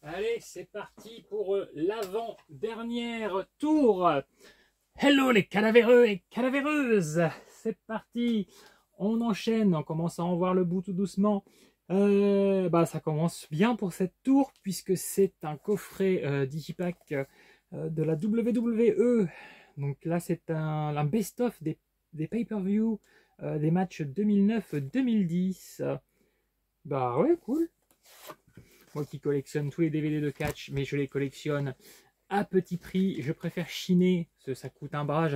Allez, c'est parti pour l'avant-dernière tour. Hello les cadavéreux et cadavéreuses. C'est parti. On enchaîne, on commence à en voir le bout tout doucement. Ça commence bien pour cette tour puisque c'est un coffret digipack de la WWE. Donc là, c'est un best-of des pay-per-view des matchs 2009-2010. Bah ouais, cool. Moi qui collectionne tous les DVD de catch, mais je les collectionne à petit prix. Je préfère chiner, parce que ça coûte un bras.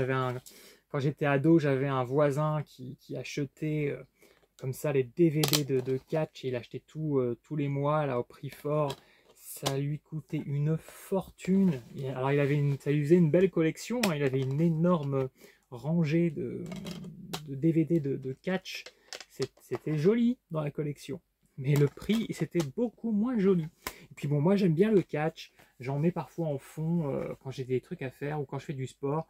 Quand j'étais ado, j'avais un voisin qui achetait comme ça les DVD de catch. Et il achetait tous les mois là au prix fort. Ça lui coûtait une fortune. Alors ça lui faisait une belle collection. Hein. Il avait une énorme rangée de DVD de catch. C'était joli dans la collection. Mais le prix, c'était beaucoup moins joli. Et puis bon, moi j'aime bien le catch. J'en mets parfois en fond quand j'ai des trucs à faire ou quand je fais du sport.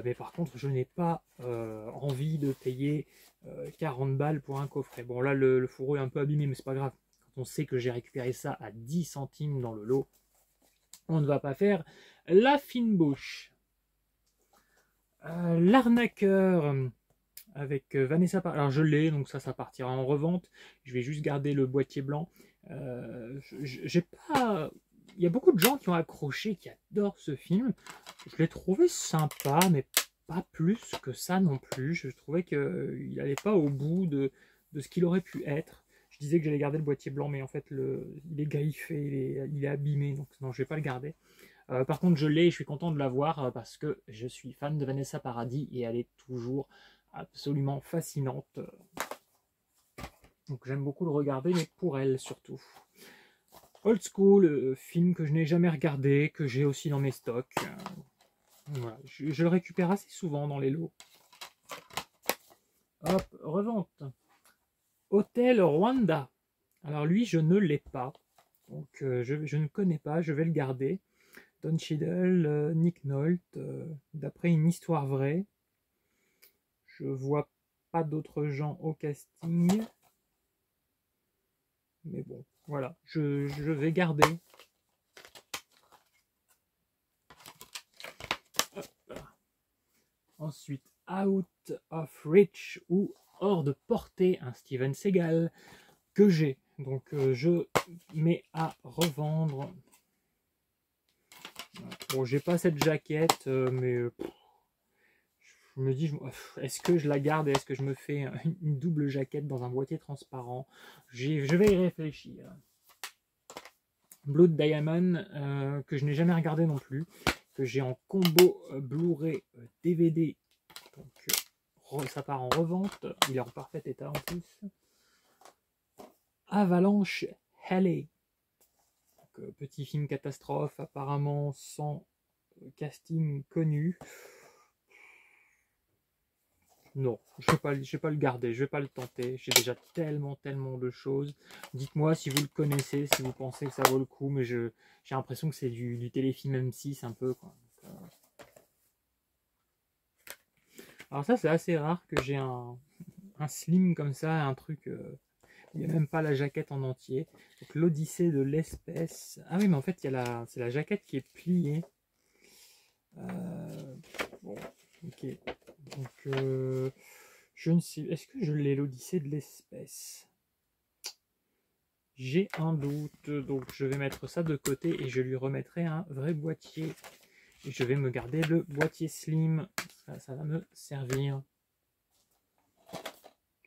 Mais par contre, je n'ai pas envie de payer 40 balles pour un coffret. Bon là, le fourreau est un peu abîmé, mais c'est pas grave. Quand on sait que j'ai récupéré ça à 10 centimes dans le lot, on ne va pas faire la fine bouche. L'arnaqueur avec Vanessa Paradis. Alors je l'ai, donc ça partira en revente. Je vais juste garder le boîtier blanc. J'ai pas... Il y a beaucoup de gens qui ont accroché, qui adorent ce film. Je l'ai trouvé sympa, mais pas plus que ça non plus. Je trouvais qu'il n'allait pas au bout de ce qu'il aurait pu être. Je disais que j'allais garder le boîtier blanc, mais en fait il est griffé, il est abîmé, donc non, je vais pas le garder. Par contre, je l'ai et je suis content de l'avoir parce que je suis fan de Vanessa Paradis et elle est toujours absolument fascinante. Donc j'aime beaucoup le regarder, mais pour elle surtout. Old School, film que je n'ai jamais regardé, que j'ai aussi dans mes stocks. Voilà, je le récupère assez souvent dans les lots. Hop, revente. Hôtel Rwanda. Alors lui, je ne l'ai pas. Donc je ne connais pas, je vais le garder. Don Cheadle, Nick Nolte, d'après une histoire vraie. Je vois pas d'autres gens au casting. Mais bon, voilà, je vais garder. Hop. Ensuite, Out of Reach ou Hors de portée, un Steven Seagal que j'ai. Donc je mets à revendre. Bon, j'ai pas cette jaquette, mais je me dis, est-ce que je la garde et est-ce que je me fais une double jaquette dans un boîtier transparent? Je vais y réfléchir. Blood Diamond, que je n'ai jamais regardé non plus, que j'ai en combo Blu-ray DVD. Donc ça part en revente, il est en parfait état en plus. Avalanche Halley. Petit film catastrophe, apparemment sans casting connu. Non, je vais pas le garder, je vais pas le tenter. J'ai déjà tellement de choses. Dites-moi si vous le connaissez, si vous pensez que ça vaut le coup, mais j'ai l'impression que c'est du téléfilm M6 un peu, quoi. Alors ça, c'est assez rare que j'ai un slim comme ça, un truc... il n'y a même pas la jaquette en entier. Donc l'Odyssée de l'espèce. Ah oui, mais en fait, c'est la jaquette qui est pliée. Bon, ok. Donc, je ne sais... Est-ce que je l'ai, l'Odyssée de l'espèce? J'ai un doute. Donc, je vais mettre ça de côté et je lui remettrai un vrai boîtier. Et je vais me garder le boîtier slim. Ça va me servir.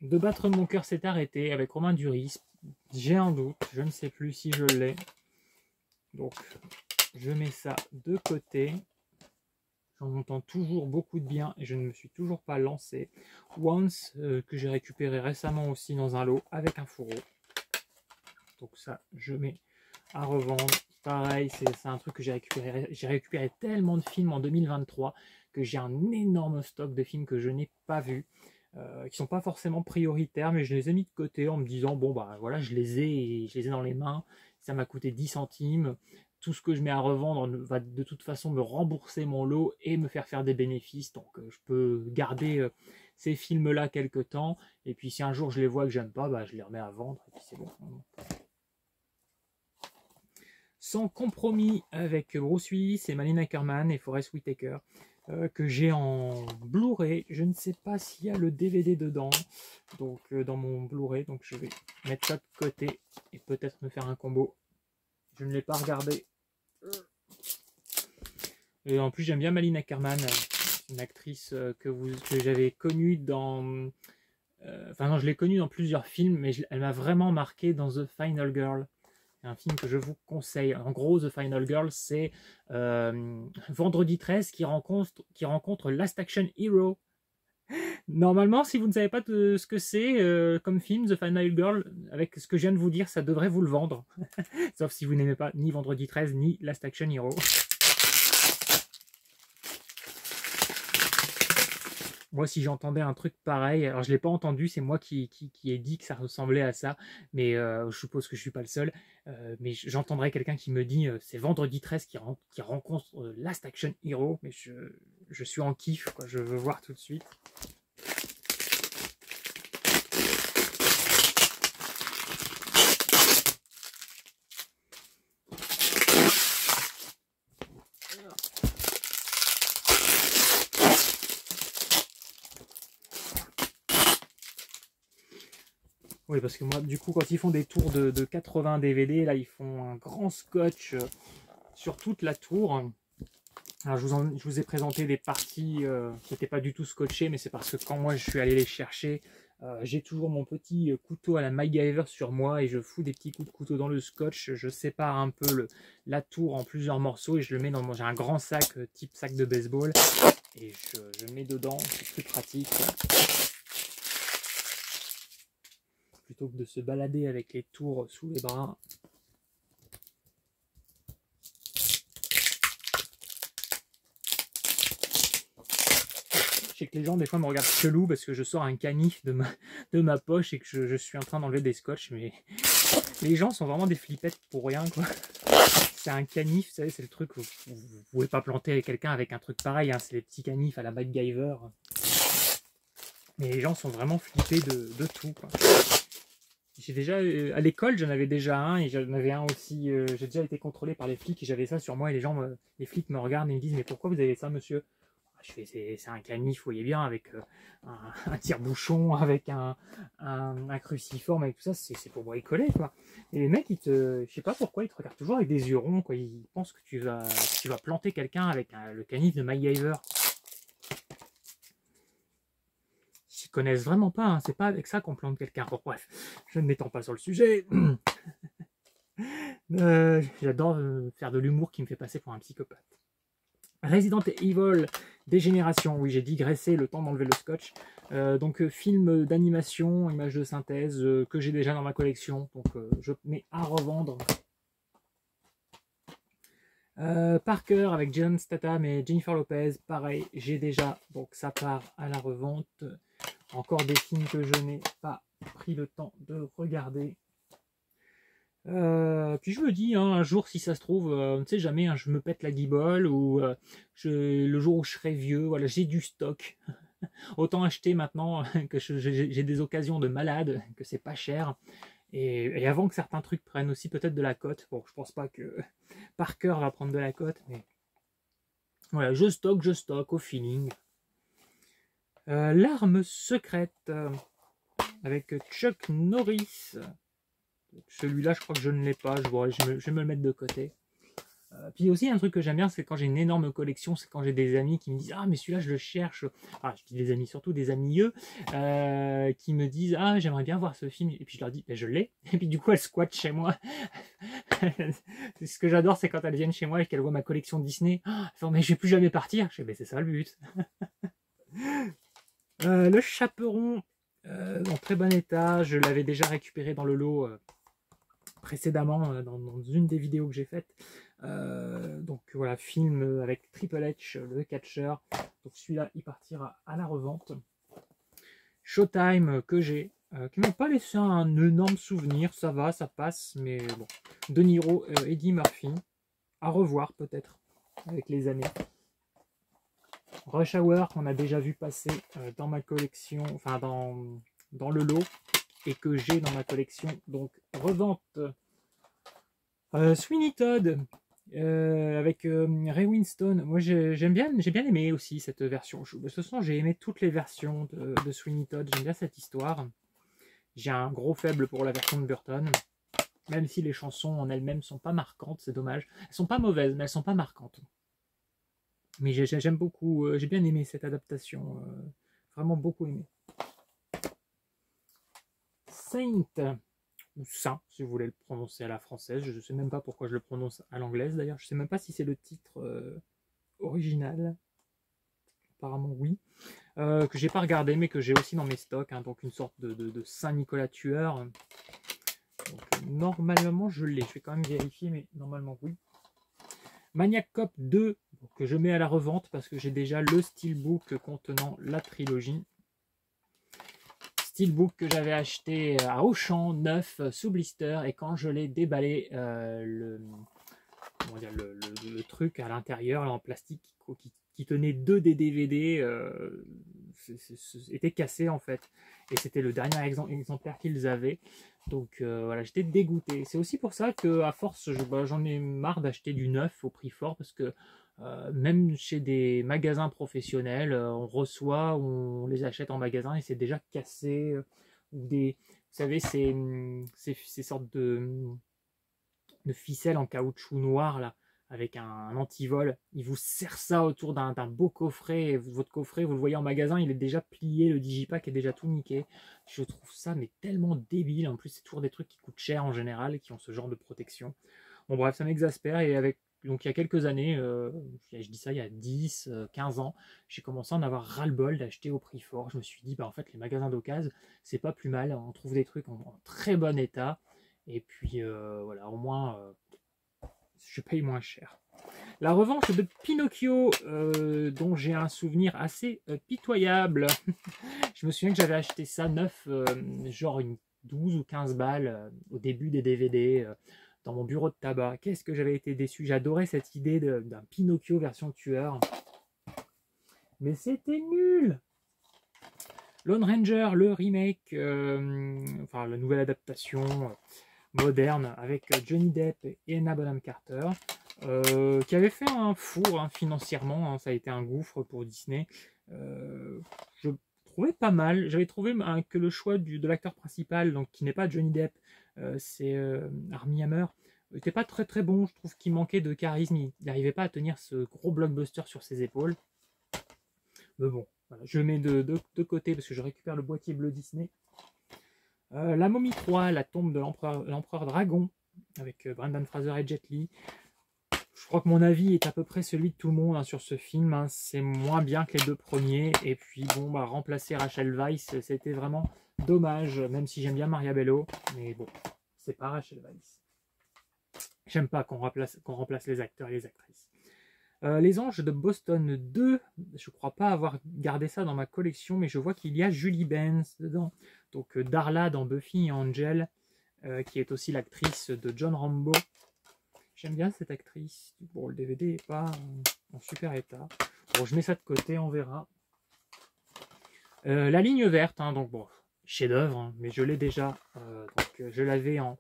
De battre mon cœur s'est arrêté avec Romain Duris. J'ai un doute. Je ne sais plus si je l'ai. Donc, je mets ça de côté. J'en entends toujours beaucoup de bien et je ne me suis toujours pas lancé. Once, que j'ai récupéré récemment aussi dans un lot avec un fourreau. Donc ça, je mets à revendre. Pareil, c'est un truc que j'ai récupéré. J'ai récupéré tellement de films en 2023 que j'ai un énorme stock de films que je n'ai pas vus. Qui sont pas forcément prioritaires, mais je les ai mis de côté en me disant, bon bah voilà, je les ai dans les mains. Ça m'a coûté 10 centimes. Tout ce que je mets à revendre va de toute façon me rembourser mon lot et me faire des bénéfices. Donc je peux garder ces films-là quelques temps. Et puis si un jour je les vois que j'aime pas, bah, je les remets à vendre. Et puis c'est bon. Sans compromis avec Bruce Willis et Malin Ackerman et Forest Whitaker, que j'ai en Blu-ray. Je ne sais pas s'il y a le DVD dedans, donc dans mon Blu-ray, donc je vais mettre ça de côté et peut-être me faire un combo. Je ne l'ai pas regardé. Et en plus j'aime bien Malin Ackerman, une actrice que j'avais connue dans... Enfin non, je l'ai connue dans plusieurs films, mais elle m'a vraiment marqué dans The Final Girl. Un film que je vous conseille. En gros, The Final Girl, c'est Vendredi 13 qui rencontre Last Action Hero. Normalement, si vous ne savez pas ce que c'est comme film, The Final Girl, avec ce que je viens de vous dire, ça devrait vous le vendre. Sauf si vous n'aimez pas ni Vendredi 13 ni Last Action Hero. Moi, si j'entendais un truc pareil, alors je ne l'ai pas entendu, c'est moi qui ai dit que ça ressemblait à ça, mais je suppose que je ne suis pas le seul. Mais j'entendrais quelqu'un qui me dit c'est Vendredi 13 qui rencontre Last Action Hero, mais je suis en kiff, quoi, je veux voir tout de suite. Oui, parce que moi, du coup, quand ils font des tours de 80 DVD, là, ils font un grand scotch sur toute la tour. Alors, je vous ai présenté des parties qui n'étaient pas du tout scotchées, mais c'est parce que quand moi, je suis allé les chercher, j'ai toujours mon petit couteau à la MacGyver sur moi et je fous des petits coups de couteau dans le scotch. Je sépare un peu la tour en plusieurs morceaux et je le mets dans j'ai un grand sac, type sac de baseball, et je mets dedans, c'est plus pratique. Plutôt que de se balader avec les tours sous les bras. Je sais que les gens des fois me regardent chelou parce que je sors un canif de ma poche et que je suis en train d'enlever des scotch, mais les gens sont vraiment des flippettes pour rien, quoi. C'est un canif, vous savez, c'est le truc où vous ne pouvez pas planter quelqu'un avec un truc pareil, hein, c'est les petits canifs à la MacGyver. Mais les gens sont vraiment flippés de tout, quoi. J'ai déjà, à l'école, j'en avais déjà un et j'en avais un aussi. J'ai déjà été contrôlé par les flics et j'avais ça sur moi et les flics me regardent et me disent mais pourquoi vous avez ça, monsieur? Je fais c'est un canif, vous voyez bien, avec un tire-bouchon, avec un cruciforme, avec tout ça, c'est pour bricoler, quoi. Et les mecs, je sais pas pourquoi, ils te regardent toujours avec des yeux ronds, quoi. Ils pensent que tu vas planter quelqu'un avec le canif de MacGyver. Ils connaissent vraiment pas, hein. C'est pas avec ça qu'on plante quelqu'un. Bon, bref, je ne m'étends pas sur le sujet. J'adore faire de l'humour qui me fait passer pour un psychopathe. Resident Evil Dégénération, oui, j'ai digressé le temps d'enlever le scotch. Donc film d'animation, image de synthèse que j'ai déjà dans ma collection, donc je mets à revendre. Parker avec Jason Statham et Jennifer Lopez, pareil, j'ai déjà, donc ça part à la revente. Encore des films que je n'ai pas pris le temps de regarder. Puis je me dis, hein, un jour, si ça se trouve, on ne sait jamais, hein, je me pète la guibole ou le jour où je serai vieux, voilà, j'ai du stock. Autant acheter maintenant que j'ai des occasions de malade, que c'est pas cher. Et avant que certains trucs prennent aussi peut-être de la cote. Bon, je pense pas que Parker va prendre de la cote, mais voilà, je stocke au feeling. L'arme secrète avec Chuck Norris. Celui-là, je crois que je ne l'ai pas. Je vais me le mettre de côté. Puis aussi, un truc que j'aime bien, c'est quand j'ai une énorme collection, c'est quand j'ai des amis qui me disent « Ah, mais celui-là, je le cherche. » Ah, je dis des amis, surtout des amis qui me disent « Ah, j'aimerais bien voir ce film. » Et puis je leur dis ben, « Je l'ai. » Et puis du coup, elles squattent chez moi. Ce que j'adore, c'est quand elles viennent chez moi et qu'elles voient ma collection Disney. Oh, mais je vais plus jamais partir. Je dis ben, « C'est ça le but. » Le chaperon, en très bon état. Je l'avais déjà récupéré dans le lot précédemment, dans une des vidéos que j'ai faites. Donc voilà, film avec Triple H, le catcheur. Donc celui-là, il partira à la revente. Showtime que j'ai, qui m'a pas laissé un énorme souvenir. Ça va, ça passe, mais bon. De Niro, Eddie Murphy. À revoir peut-être avec les années. Rush Hour qu'on a déjà vu passer dans ma collection, enfin dans le lot, et que j'ai dans ma collection. Donc revente. Sweeney Todd avec Ray Winstone. Moi j'ai bien aimé aussi cette version. De toute façon j'ai aimé toutes les versions de Sweeney Todd. J'aime bien cette histoire. J'ai un gros faible pour la version de Burton. Même si les chansons en elles-mêmes sont pas marquantes, c'est dommage. Elles sont pas mauvaises, mais elles sont pas marquantes. Mais j'aime beaucoup, j'ai bien aimé cette adaptation. Vraiment beaucoup aimé. Saint, ou Saint, si vous voulez le prononcer à la française. Je ne sais même pas pourquoi je le prononce à l'anglaise d'ailleurs. Je ne sais même pas si c'est le titre original. Apparemment oui. Que j'ai pas regardé, mais que j'ai aussi dans mes stocks. Hein, donc une sorte de Saint-Nicolas tueur. Donc, normalement je l'ai. Je vais quand même vérifier, mais normalement oui. Maniac Cop 2, que je mets à la revente parce que j'ai déjà le steelbook contenant la trilogie. Steelbook que j'avais acheté à Auchan, neuf, sous blister, et quand je l'ai déballé, le truc à l'intérieur, en plastique, qui tenait deux des DVD, était cassé en fait. Et c'était le dernier exemplaire qu'ils avaient. Donc voilà, j'étais dégoûté. C'est aussi pour ça que à force, j'en ai marre d'acheter du neuf au prix fort, parce que même chez des magasins professionnels, on reçoit ou on les achète en magasin et c'est déjà cassé. Ou des, vous savez, ces sortes de ficelles en caoutchouc noir là, avec un antivol. Il vous serre ça autour d'un beau coffret. Et votre coffret, vous le voyez en magasin, il est déjà plié, le digipack est déjà tout niqué. Je trouve ça mais tellement débile. En plus, c'est toujours des trucs qui coûtent cher en général et qui ont ce genre de protection. Bon bref, ça m'exaspère. Et avec donc il y a quelques années, je dis ça il y a 10, 15 ans, j'ai commencé à en avoir ras-le-bol d'acheter au prix fort. Je me suis dit, bah, en fait, les magasins d'occasion, c'est pas plus mal. On trouve des trucs en très bon état. Et puis voilà, au moins, je paye moins cher. La revanche de Pinocchio, dont j'ai un souvenir assez pitoyable. Je me souviens que j'avais acheté ça neuf, genre une 12 ou 15 balles au début des DVD. Dans mon bureau de tabac. Qu'est-ce que j'avais été déçu. J'adorais cette idée d'un Pinocchio version tueur. Mais c'était nul. Lone Ranger, le remake, enfin la nouvelle adaptation moderne avec Johnny Depp et Anna Bonham Carter, qui avait fait un four hein, financièrement. Hein, ça a été un gouffre pour Disney. Je trouvais pas mal. J'avais trouvé que le choix de l'acteur principal, donc qui n'est pas Johnny Depp, c'est Armie Hammer, n'était pas très très bon. Je trouve qu'il manquait de charisme. Il n'arrivait pas à tenir ce gros blockbuster sur ses épaules. Mais bon, voilà, je le mets de côté parce que je récupère le boîtier bleu Disney. La Momie 3, la tombe de l'empereur dragon, avec Brendan Fraser et Jet Li. Je crois que mon avis est à peu près celui de tout le monde hein, sur ce film. Hein. C'est moins bien que les deux premiers. Et puis bon, bah, remplacer Rachel Weisz, c'était vraiment dommage, même si j'aime bien Maria Bello. Mais bon, c'est pas Rachel Weisz. J'aime pas qu'on remplace les acteurs et les actrices. Les Anges de Boston 2, je crois pas avoir gardé ça dans ma collection, mais je vois qu'il y a Julie Benz dedans. Donc Darla dans Buffy et Angel, qui est aussi l'actrice de John Rambo. J'aime bien cette actrice. Bon, le DVD n'est pas en super état. Bon, je mets ça de côté, on verra. La ligne verte, hein, donc bon, chef-d'œuvre, hein, mais je l'ai déjà. Donc je l'avais en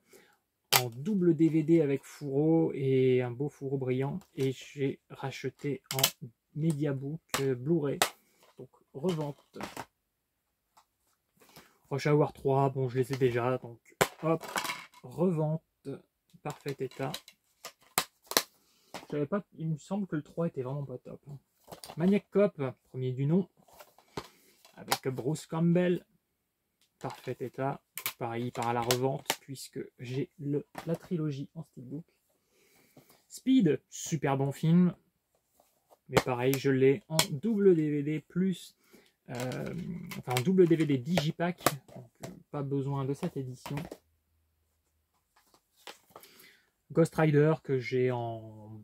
double DVD avec fourreau et un beau fourreau brillant. Et j'ai racheté en Mediabook Blu-ray. Donc revente. Rush Hour 3, bon, je les ai déjà. Donc hop, revente. Parfait état. Pas, il me semble que le 3 était vraiment pas top. Maniac Cop, premier du nom, avec Bruce Campbell, parfait état. Pareil, il part à la revente puisque j'ai la trilogie en steelbook. Speed, super bon film, mais pareil, je l'ai en double DVD plus, enfin en double DVD digipack, donc pas besoin de cette édition. Ghost Rider que j'ai en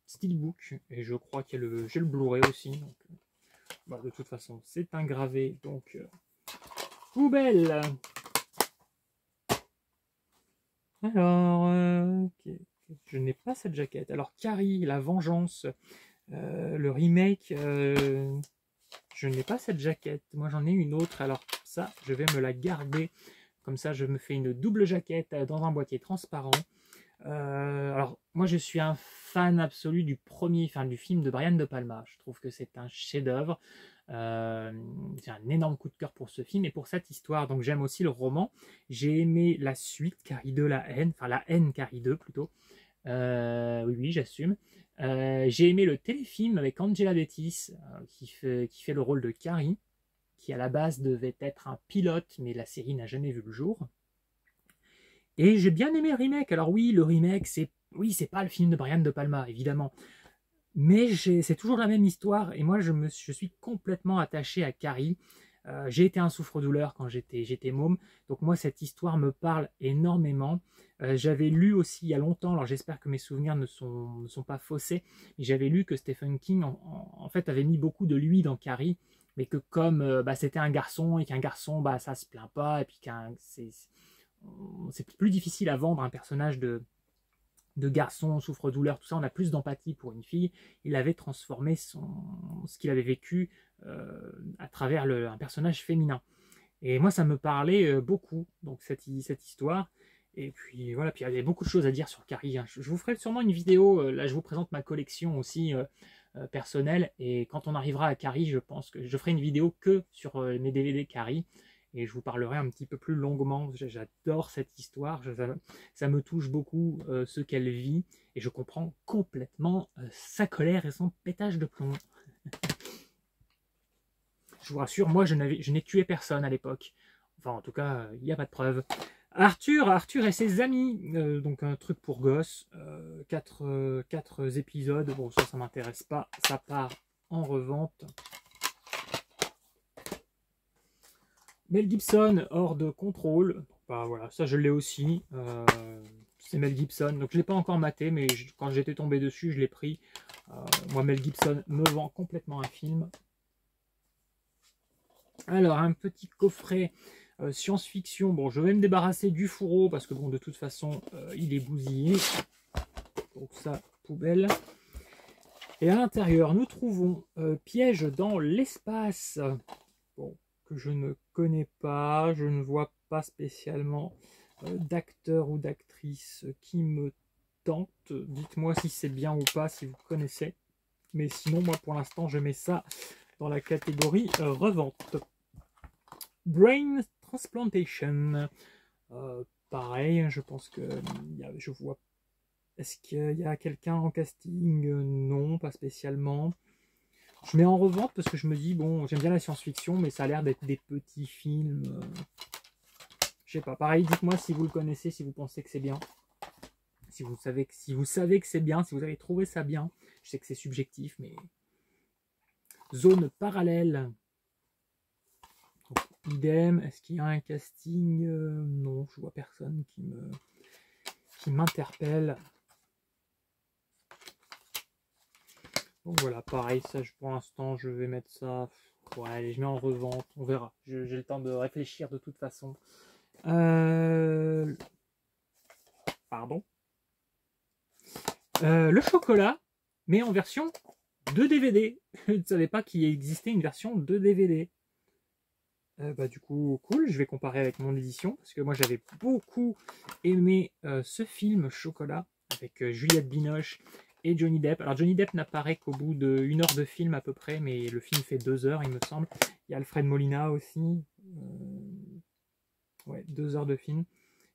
steelbook et je crois qu'il y a j'ai le Blu-ray aussi. Donc, bah, de toute façon, c'est un gravé. Donc, poubelle. Alors, okay. Je n'ai pas cette jaquette. Alors, Carrie, la vengeance, le remake, je n'ai pas cette jaquette. Moi, j'en ai une autre. Alors, ça, je vais me la garder. Comme ça, je me fais une double jaquette dans un boîtier transparent. Alors, moi, je suis un fan absolu du du film de Brian De Palma. Je trouve que c'est un chef-d'œuvre. J'ai un énorme coup de cœur pour ce film et pour cette histoire. Donc, j'aime aussi le roman. J'ai aimé la suite, Carrie 2, la haine, enfin la haine Carrie 2 plutôt. Oui, oui, j'assume. J'ai aimé le téléfilm avec Angela Bettis, qui fait le rôle de Carrie, qui à la base devait être un pilote, mais la série n'a jamais vu le jour. Et j'ai bien aimé le remake. Alors oui, le remake, c'est pas le film de Brian De Palma, évidemment. Mais c'est toujours la même histoire. Et moi, je suis complètement attaché à Carrie. J'ai été un souffre-douleur quand j'étais môme. Donc moi, cette histoire me parle énormément. J'avais lu aussi il y a longtemps, alors j'espère que mes souvenirs ne sont pas faussés, mais j'avais lu que Stephen King, en fait, avait mis beaucoup de lui dans Carrie, mais que comme c'était un garçon, et qu'un garçon, ça se plaint pas, et puis c'est plus difficile à vendre un personnage de garçon, souffre-douleur, tout ça, on a plus d'empathie pour une fille. Il avait transformé ce qu'il avait vécu à travers un personnage féminin. Et moi, ça me parlait beaucoup, donc cette histoire. Et puis voilà, puis il y avait beaucoup de choses à dire sur Carrie, hein. Je vous ferai sûrement une vidéo, là je vous présente ma collection aussi personnelle, et quand on arrivera à Carrie, je pense que je ferai une vidéo que sur mes DVD Carrie, et je vous parlerai un petit peu plus longuement. J'adore cette histoire, ça me touche beaucoup ce qu'elle vit, et je comprends complètement sa colère et son pétage de plomb. Je vous rassure, moi je n'ai tué personne à l'époque. Enfin, en tout cas, il n'y a pas de preuve. Arthur et ses amis, donc un truc pour gosses, 4 épisodes, bon ça m'intéresse pas, ça part en revente. Mel Gibson, hors de contrôle, voilà, ça je l'ai aussi, c'est Mel Gibson, donc je l'ai pas encore maté, mais quand j'étais tombé dessus, je l'ai pris. Moi, Mel Gibson me vend complètement un film. Alors, un petit coffret science-fiction. Bon, je vais me débarrasser du fourreau parce que bon, de toute façon, il est bousillé. Donc ça, poubelle. Et à l'intérieur, nous trouvons Piège dans l'espace. Bon, que je ne connais pas. Je ne vois pas spécialement d'acteur ou d'actrice qui me tente. Dites-moi si c'est bien ou pas, si vous connaissez. Mais sinon, moi, pour l'instant, je mets ça dans la catégorie revente. Brain Transplantation. Pareil, je pense que je vois. Est-ce qu'il y a quelqu'un en casting? Non, pas spécialement. Je mets en revente parce que je me dis, bon, j'aime bien la science-fiction, mais ça a l'air d'être des petits films. Je sais pas. Pareil, dites-moi si vous le connaissez, si vous pensez que c'est bien. Si vous savez que c'est bien, si vous avez trouvé ça bien. Je sais que c'est subjectif, mais. Zone parallèle. Donc, idem, est-ce qu'il y a un casting? Non, je vois personne qui m'interpelle. Donc voilà, pareil, ça pour l'instant je vais mettre ça. Ouais, allez, je mets en revente, on verra. J'ai le temps de réfléchir de toute façon. Pardon. Le chocolat, mais en version de DVD. Je ne savais pas qu'il existait une version de DVD. Du coup, cool, je vais comparer avec mon édition, parce que moi j'avais beaucoup aimé ce film Chocolat, avec Juliette Binoche et Johnny Depp. Alors Johnny Depp n'apparaît qu'au bout d'1 heure de film à peu près, mais le film fait 2 heures il me semble. Il y a Alfred Molina aussi. Ouais, 2 heures de film.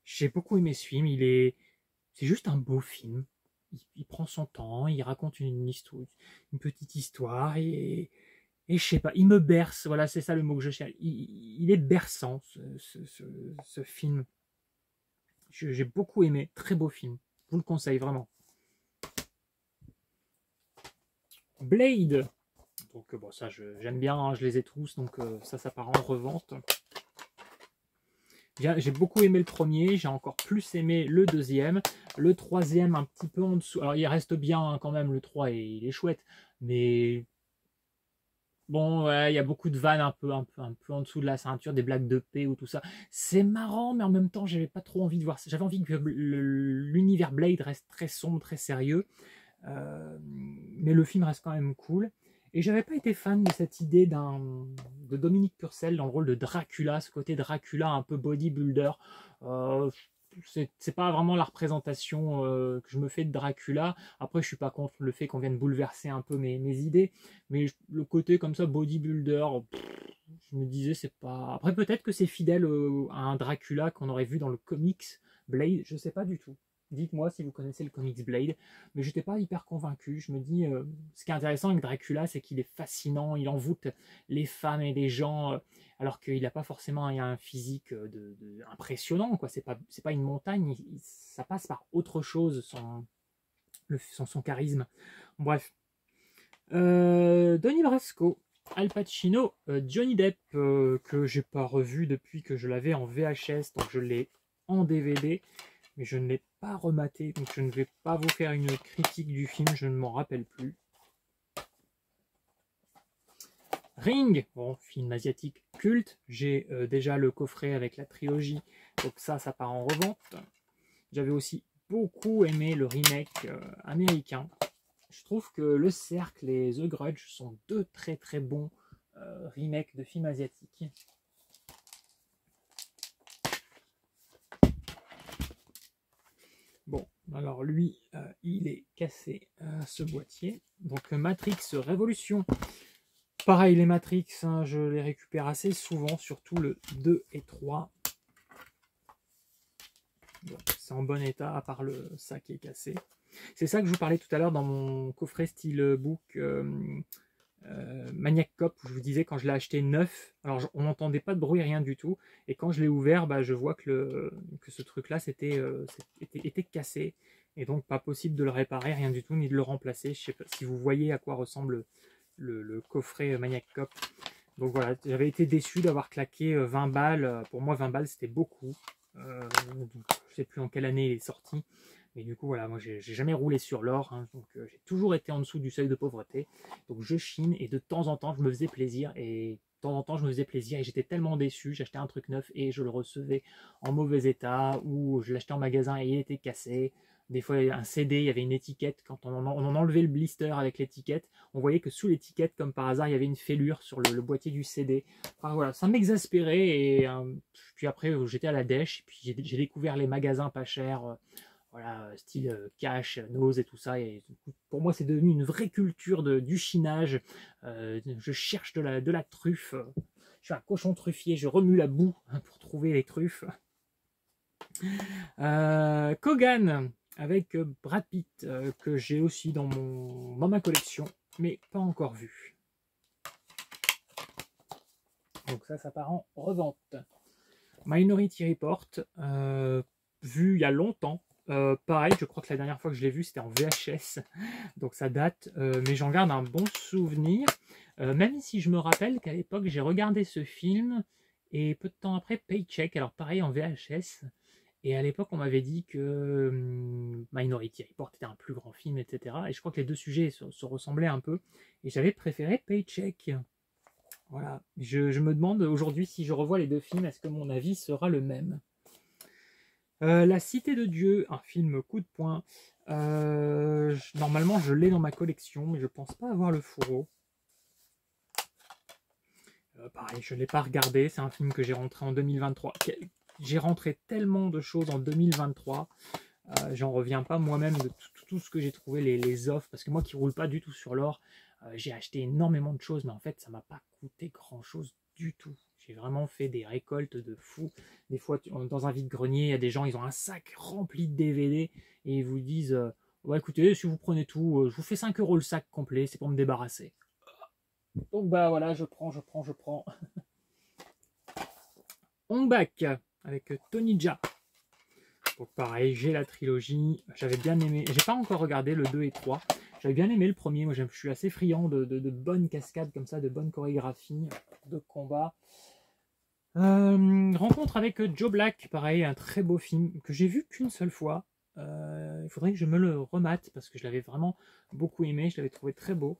J'ai beaucoup aimé ce film, c'est juste un beau film. Il prend son temps, il raconte une histoire, une petite histoire, et je sais pas, il me berce, voilà, c'est ça le mot que je cherche. Il est berçant, ce film. J'ai beaucoup aimé, très beau film. Je vous le conseille vraiment. Blade. Donc bon, ça j'aime bien, hein, je les ai tous, donc ça part en revente. J'ai beaucoup aimé le premier, j'ai encore plus aimé le deuxième. Le troisième, un petit peu en dessous. Alors il reste bien hein, quand même, le 3 et il est chouette, mais bon, ouais, il y a beaucoup de vannes un peu en dessous de la ceinture, des blagues de paix ou tout ça. C'est marrant, mais en même temps, j'avais pas trop envie de voir ça. J'avais envie que l'univers Blade reste très sombre, très sérieux. Mais le film reste quand même cool. Et j'avais pas été fan de cette idée de Dominique Purcell dans le rôle de Dracula, ce côté Dracula un peu bodybuilder. c'est pas vraiment la représentation que je me fais de Dracula. Après, je suis pas contre le fait qu'on vienne bouleverser un peu mes idées, mais le côté comme ça bodybuilder, je me disais c'est pas. Après, peut-être que c'est fidèle à un Dracula qu'on aurait vu dans le comics Blade, je sais pas du tout. Dites-moi si vous connaissez le comics Blade, mais j'étais pas hyper convaincu. Je me dis, ce qui est intéressant avec Dracula, c'est qu'il est fascinant, il envoûte les femmes et les gens, alors qu'il n'a pas forcément un physique impressionnant, quoi. C'est pas une montagne, ça passe par autre chose, son charisme. Bref. Donnie Brasco, Al Pacino, Johnny Depp, que j'ai pas revu depuis que je l'avais en VHS, donc je l'ai en DVD, mais je ne l'ai pas rematé, donc je ne vais pas vous faire une critique du film, je ne m'en rappelle plus. Ring, bon, film asiatique culte, j'ai déjà le coffret avec la trilogie, donc ça part en revente. J'avais aussi beaucoup aimé le remake américain. Je trouve que Le Cercle et The Grudge sont deux très très bons remakes de films asiatiques. Bon, alors lui, il est cassé, ce boîtier. Donc Matrix Révolution. Pareil, les Matrix, hein, je les récupère assez souvent, surtout le 2 et 3. Bon, c'est en bon état, à part le sac qui est cassé. C'est ça que je vous parlais tout à l'heure dans mon coffret Steelbook Maniac Cop, où je vous disais quand je l'ai acheté neuf, alors on n'entendait pas de bruit, rien du tout, et quand je l'ai ouvert, bah, je vois que ce truc-là était cassé, et donc pas possible de le réparer, rien du tout, ni de le remplacer. Je sais pas si vous voyez à quoi ressemble le coffret Maniac Cop. Donc voilà, j'avais été déçu d'avoir claqué 20 balles. Pour moi, 20 balles, c'était beaucoup. Donc, je sais plus en quelle année il est sorti. Mais du coup, voilà, moi, j'ai jamais roulé sur l'or. Hein, donc, j'ai toujours été en dessous du seuil de pauvreté. Donc, je chine et de temps en temps, je me faisais plaisir. Et de temps en temps, je me faisais plaisir. Et j'étais tellement déçu. J'achetais un truc neuf et je le recevais en mauvais état. Ou je l'achetais en magasin et il était cassé. Des fois, un CD, il y avait une étiquette. Quand on en enlevait le blister avec l'étiquette, on voyait que sous l'étiquette, comme par hasard, il y avait une fêlure sur le boîtier du CD. Enfin, voilà, ça m'exaspérait. Et puis après, j'étais à la dèche. Et puis j'ai découvert les magasins pas chers. Voilà, style Cash, Nose et tout ça. Et pour moi, c'est devenu une vraie culture du chinage. Je cherche de la truffe. Je suis un cochon truffier. Je remue la boue pour trouver les truffes. Kogan avec Brad Pitt, que j'ai aussi dans ma collection, mais pas encore vu. Donc ça part en revente. Minority Report, vu il y a longtemps. Pareil, je crois que la dernière fois que je l'ai vu, c'était en VHS, donc ça date, mais j'en garde un bon souvenir, même si je me rappelle qu'à l'époque, j'ai regardé ce film, et peu de temps après, Paycheck, alors pareil en VHS, et à l'époque, on m'avait dit que Minority Report était un plus grand film, etc. Et je crois que les deux sujets se ressemblaient un peu, et j'avais préféré Paycheck. Voilà, je me demande aujourd'hui si je revois les deux films, est-ce que mon avis sera le même? La Cité de Dieu, un film coup de poing. Normalement, je l'ai dans ma collection, mais je pense pas avoir le fourreau. Pareil, je ne l'ai pas regardé. C'est un film que j'ai rentré en 2023. J'ai rentré tellement de choses en 2023. J'en reviens pas moi-même de tout ce que j'ai trouvé, les offres. Parce que moi qui roule pas du tout sur l'or, j'ai acheté énormément de choses, mais en fait, ça m'a pas coûté grand-chose du tout. J'ai vraiment fait des récoltes de fous. Des fois, dans un vide-grenier, il y a des gens, ils ont un sac rempli de DVD et ils vous disent ouais, écoutez, si vous prenez tout, je vous fais 5 € le sac complet, c'est pour me débarrasser. Donc, bah voilà, je prends. On back avec Tony Jaa. Donc, pareil, j'ai la trilogie. J'avais bien aimé. J'ai pas encore regardé le 2 et 3. J'avais bien aimé le premier. Moi, je suis assez friand de bonnes cascades comme ça, de bonnes chorégraphies de combat. Rencontre avec Joe Black, pareil, un très beau film que j'ai vu qu'une seule fois. Il faudrait que je me le remate parce que je l'avais vraiment beaucoup aimé, je l'avais trouvé très beau.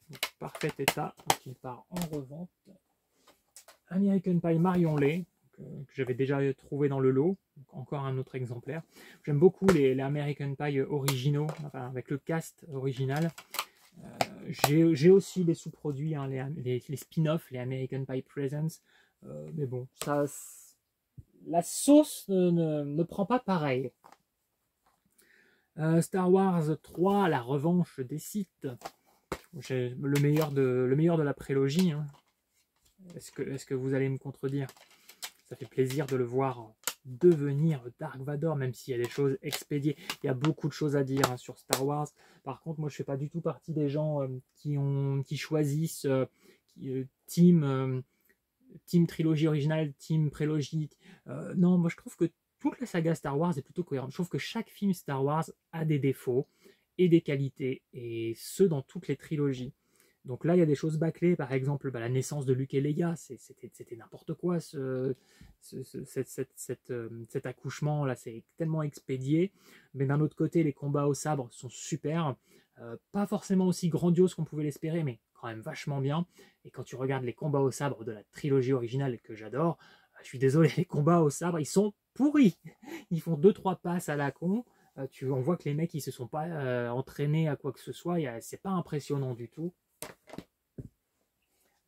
Donc, parfait état, donc il part en revente. American Pie Marion Lay, que j'avais déjà trouvé dans le lot, donc encore un autre exemplaire. J'aime beaucoup les American Pie originaux, enfin, avec le cast original. J'ai aussi les sous-produits, hein, les spin-offs, les American Pie Presents, mais bon, ça la sauce ne prend pas pareil. Star Wars 3, la revanche des Sith. J'ai le meilleur de la prélogie. Hein. Est-ce que vous allez me contredire? Ça fait plaisir de le voir devenir Dark Vador, même s'il y a des choses expédiées. Il y a beaucoup de choses à dire hein, sur Star Wars. Par contre, moi, je fais pas du tout partie des gens qui choisissent team trilogie originale, team prélogie. Non, moi, je trouve que toute la saga Star Wars est plutôt cohérente. Je trouve que chaque film Star Wars a des défauts et des qualités, et ce, dans toutes les trilogies. Donc là, il y a des choses bâclées, par exemple la naissance de Luke et Leia, c'était n'importe quoi, cet accouchement-là, c'est tellement expédié. Mais d'un autre côté, les combats au sabre sont super, pas forcément aussi grandioses qu'on pouvait l'espérer, mais quand même vachement bien. Et quand tu regardes les combats au sabre de la trilogie originale que j'adore, je suis désolé, les combats au sabre, ils sont pourris. Ils font 2-3 passes à la con. On voit que les mecs, ils se sont pas entraînés à quoi que ce soit, c'est pas impressionnant du tout.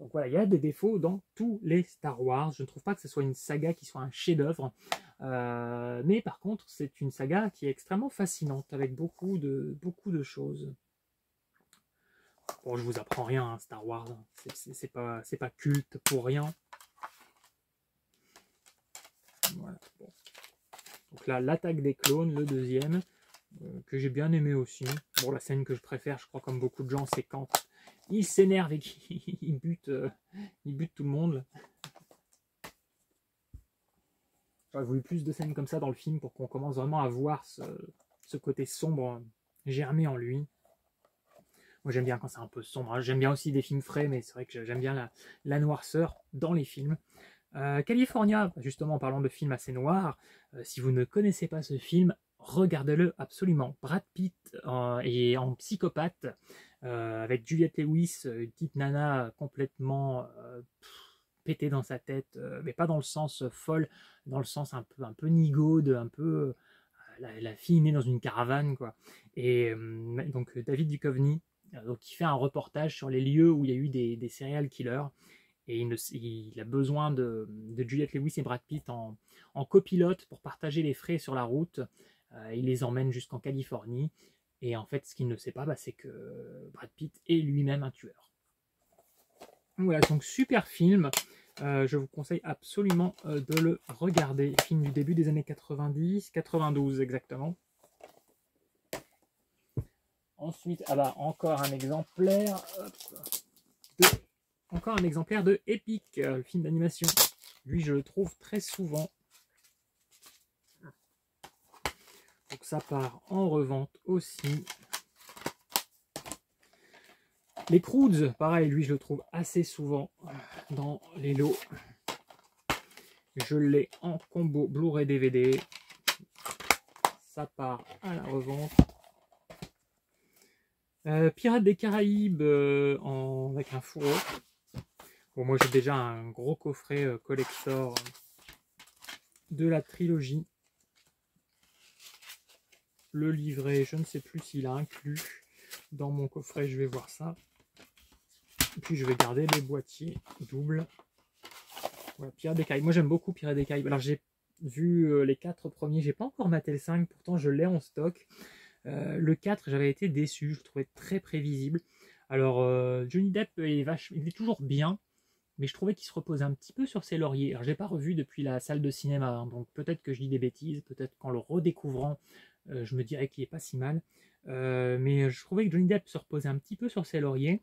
Donc voilà, il y a des défauts dans tous les Star Wars. Je ne trouve pas que ce soit une saga qui soit un chef-d'œuvre. Mais par contre, c'est une saga qui est extrêmement fascinante, avec beaucoup de choses. Bon, je vous apprends rien, hein, Star Wars. C'est pas culte pour rien. Voilà. Bon. Donc là, l'attaque des clones, le deuxième, que j'ai bien aimé aussi. Bon, la scène que je préfère, je crois, comme beaucoup de gens, c'est quand il s'énerve et qu'il bute tout le monde. J'aurais voulu plus de scènes comme ça dans le film pour qu'on commence vraiment à voir ce côté sombre germer en lui. Moi j'aime bien quand c'est un peu sombre. J'aime bien aussi des films frais, mais c'est vrai que j'aime bien la noirceur dans les films. California, justement en parlant de films assez noirs, si vous ne connaissez pas ce film, regardez-le absolument. Brad Pitt est en psychopathe, avec Juliette Lewis, une petite nana complètement pétée dans sa tête, mais pas dans le sens folle, dans le sens un peu nigaude, un peu la fille née dans une caravane, quoi. Et donc David Duchovny, donc, qui fait un reportage sur les lieux où il y a eu des serial killers. Et il a besoin de Juliette Lewis et Brad Pitt en copilote pour partager les frais sur la route. Il les emmène jusqu'en Californie. Et en fait, ce qu'il ne sait pas, c'est que Brad Pitt est lui-même un tueur. Voilà, donc super film. Je vous conseille absolument de le regarder. Film du début des années 90, 92 exactement. Ensuite, encore un exemplaire. Encore un exemplaire de Epic, le film d'animation. Lui, je le trouve très souvent. Donc ça part en revente aussi. Les Croods, pareil, lui, je le trouve assez souvent dans les lots. Je l'ai en combo Blu-ray DVD. Ça part à la revente. Pirates des Caraïbes avec un fourreau. Bon, moi j'ai déjà un gros coffret collector de la trilogie. Le livret, je ne sais plus s'il a inclus dans mon coffret, je vais voir ça. Et puis je vais garder les boîtiers doubles. Voilà, Pirates des Caraïbes. Moi j'aime beaucoup Pirates des Caraïbes. Alors j'ai vu les 4 premiers, j'ai pas encore maté le 5, pourtant je l'ai en stock. Le 4, j'avais été déçu, je le trouvais très prévisible. Alors Johnny Depp il est toujours bien, mais je trouvais qu'il se reposait un petit peu sur ses lauriers. Alors je l'ai pas revu depuis la salle de cinéma, hein, donc peut-être que je dis des bêtises, peut-être qu'en le redécouvrant, je me dirais qu'il est pas si mal. Mais je trouvais que Johnny Depp se reposait un petit peu sur ses lauriers.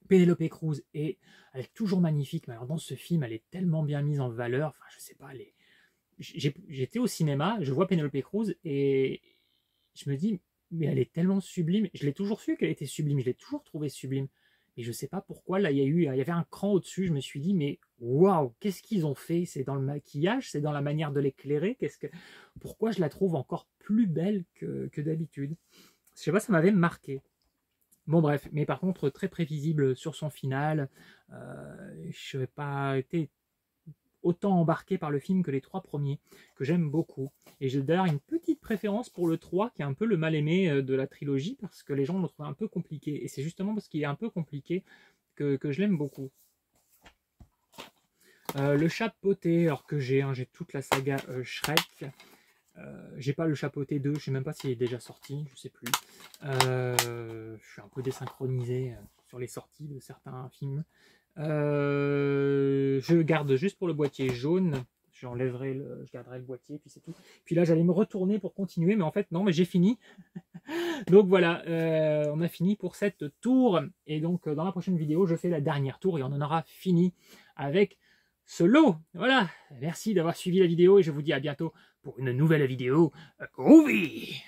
Penelope Cruz elle est toujours magnifique, mais alors dans ce film, elle est tellement bien mise en valeur. Enfin, je sais pas, j'étais au cinéma, je vois Penelope Cruz et je me dis, mais elle est tellement sublime. Je l'ai toujours su qu'elle était sublime, je l'ai toujours trouvée sublime. Mais je sais pas pourquoi, là, il y avait un cran au-dessus. Je me suis dit, mais waouh, qu'est-ce qu'ils ont fait? C'est dans le maquillage, c'est dans la manière de l'éclairer. Pourquoi je la trouve encore plus belle que d'habitude? Je sais pas, ça m'avait marqué. Bon bref, mais par contre très prévisible sur son final. Je n'ai pas été autant embarqué par le film que les 3 premiers, que j'aime beaucoup. Et j'ai d'ailleurs une petite préférence pour le 3, qui est un peu le mal-aimé de la trilogie, parce que les gens le trouvent un peu compliqué. Et c'est justement parce qu'il est un peu compliqué que je l'aime beaucoup. Le chapeauté, alors que j'ai toute la saga Shrek. J'ai pas le chapeauté 2, je sais même pas s'il est déjà sorti, je sais plus. Je suis un peu désynchronisé sur les sorties de certains films. Je garde juste pour le boîtier jaune. Je garderai le boîtier, puis c'est tout. Puis là, j'allais me retourner pour continuer, mais en fait, non, mais j'ai fini. Donc voilà, on a fini pour cette tour. Et donc, dans la prochaine vidéo, je fais la dernière tour et on en aura fini avec ce lot. Voilà, merci d'avoir suivi la vidéo et je vous dis à bientôt pour une nouvelle vidéo groovy.